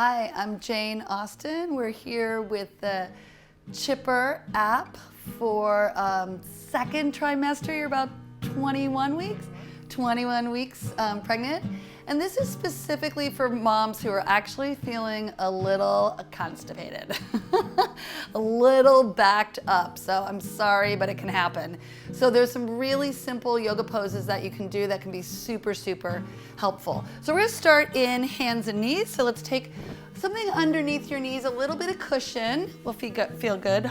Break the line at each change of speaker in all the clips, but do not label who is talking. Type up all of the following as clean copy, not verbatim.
Hi, I'm Jane Austin. We're here with the Chipper app for second trimester. You're about 21 weeks pregnant. And this is specifically for moms who are actually feeling a little constipated, a little backed up. So I'm sorry, but it can happen. So there's some really simple yoga poses that you can do that can be super, super helpful. So we're gonna start in hands and knees. So let's take something underneath your knees, a little bit of cushion. Will feel good,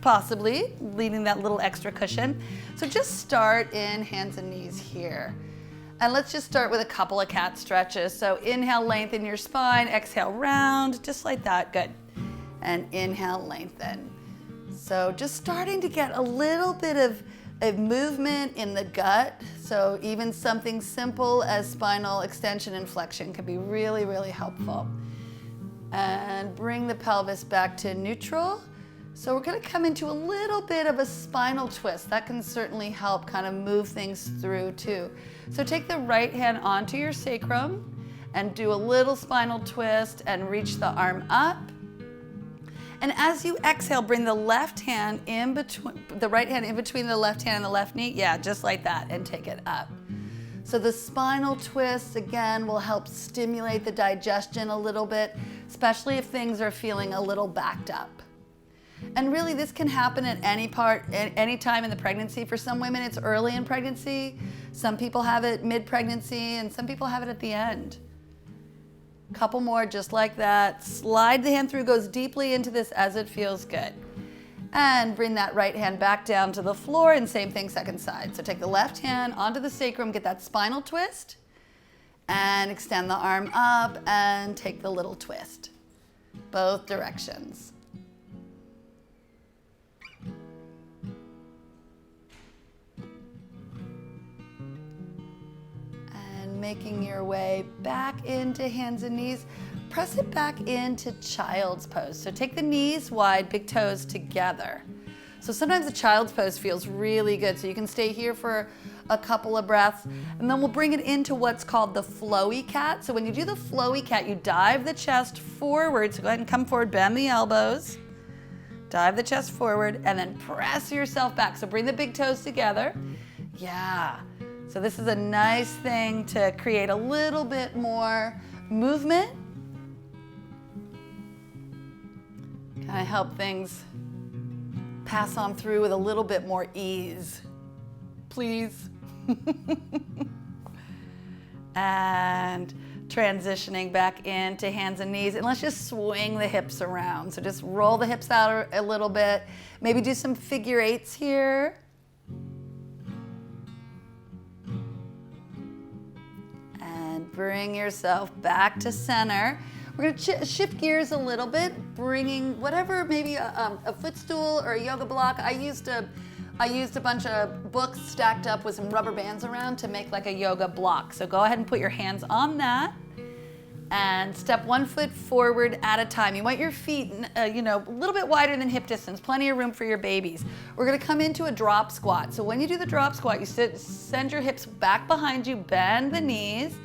possibly, leaving that little extra cushion. So just start in hands and knees here. And let's just start with a couple of cat stretches. So inhale, lengthen your spine, exhale, round, just like that, good. And inhale, lengthen. So just starting to get a little bit of movement in the gut. So even something simple as spinal extension and flexion can be really, really helpful. And bring the pelvis back to neutral. So we're gonna come into a little bit of a spinal twist. That can certainly help kind of move things through too. So take the right hand onto your sacrum and do a little spinal twist and reach the arm up. And as you exhale, bring the left hand in between, the right hand in between the left hand and the left knee. Yeah, just like that, and take it up. So the spinal twist, again, will help stimulate the digestion a little bit, especially if things are feeling a little backed up. And really, this can happen at any time in the pregnancy. For some women, it's early in pregnancy. Some people have it mid-pregnancy, and some people have it at the end. Couple more just like that. Slide the hand through, goes deeply into this as it feels good. And bring that right hand back down to the floor, and same thing, second side. So take the left hand onto the sacrum, get that spinal twist, and extend the arm up, and take the little twist. Both directions. Making your way back into hands and knees. Press it back into child's pose. So take the knees wide, big toes together. So sometimes the child's pose feels really good. So you can stay here for a couple of breaths, and then we'll bring it into what's called the flowy cat. So when you do the flowy cat, you dive the chest forward. So go ahead and come forward, bend the elbows, dive the chest forward, and then press yourself back. So bring the big toes together. Yeah. So this is a nice thing to create a little bit more movement. Kind of help things pass on through with a little bit more ease. Please. And transitioning back into hands and knees. And let's just swing the hips around. So just roll the hips out a little bit. Maybe do some figure eights here. Bring yourself back to center. We're gonna shift gears a little bit, bringing whatever, maybe a footstool or a yoga block. I used a bunch of books stacked up with some rubber bands around to make like a yoga block. So go ahead and put your hands on that and step 1 foot forward at a time. You want your feet, a little bit wider than hip distance, plenty of room for your babies. We're gonna come into a drop squat. So when you do the drop squat, you send your hips back behind you, bend the knees,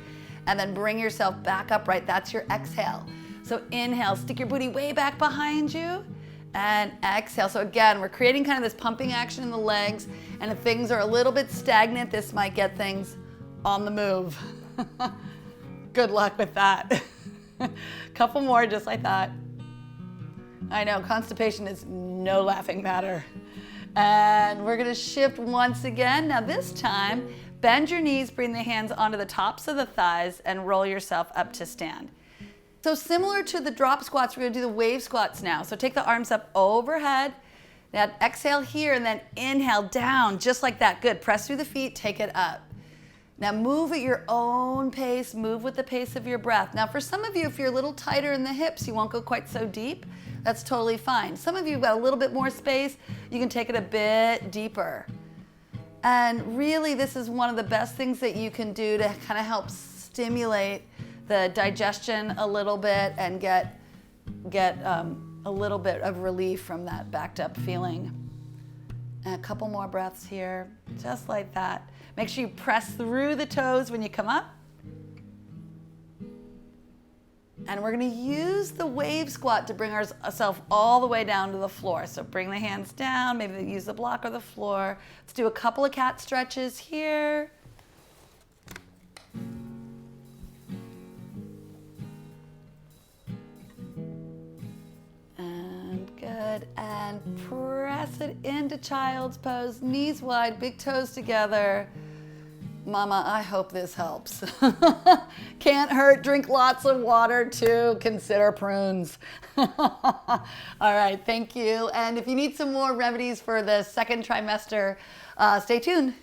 and then bring yourself back upright. That's your exhale. So inhale, stick your booty way back behind you, and exhale. So again, we're creating kind of this pumping action in the legs, and if things are a little bit stagnant, this might get things on the move. Good luck with that. Couple more just like that. I know, constipation is no laughing matter. And we're gonna shift once again. Now this time, bend your knees, bring the hands onto the tops of the thighs, and roll yourself up to stand. So similar to the drop squats, we're gonna do the wave squats now. So take the arms up overhead. Now exhale here, and then inhale down, just like that. Good, press through the feet, take it up. Now move at your own pace, move with the pace of your breath. Now for some of you, if you're a little tighter in the hips, you won't go quite so deep. That's totally fine. Some of you have got a little bit more space, you can take it a bit deeper. And really, this is one of the best things that you can do to kind of help stimulate the digestion a little bit and get a little bit of relief from that backed up feeling. And a couple more breaths here, just like that. Make sure you press through the toes when you come up. And we're gonna use the wave squat to bring ourselves all the way down to the floor. So bring the hands down, maybe use the block or the floor. Let's do a couple of cat stretches here. And good, and press it into child's pose, knees wide, big toes together. Mama, I hope this helps. Can't hurt, drink lots of water too, consider prunes. All right, thank you. And if you need some more remedies for the second trimester, stay tuned.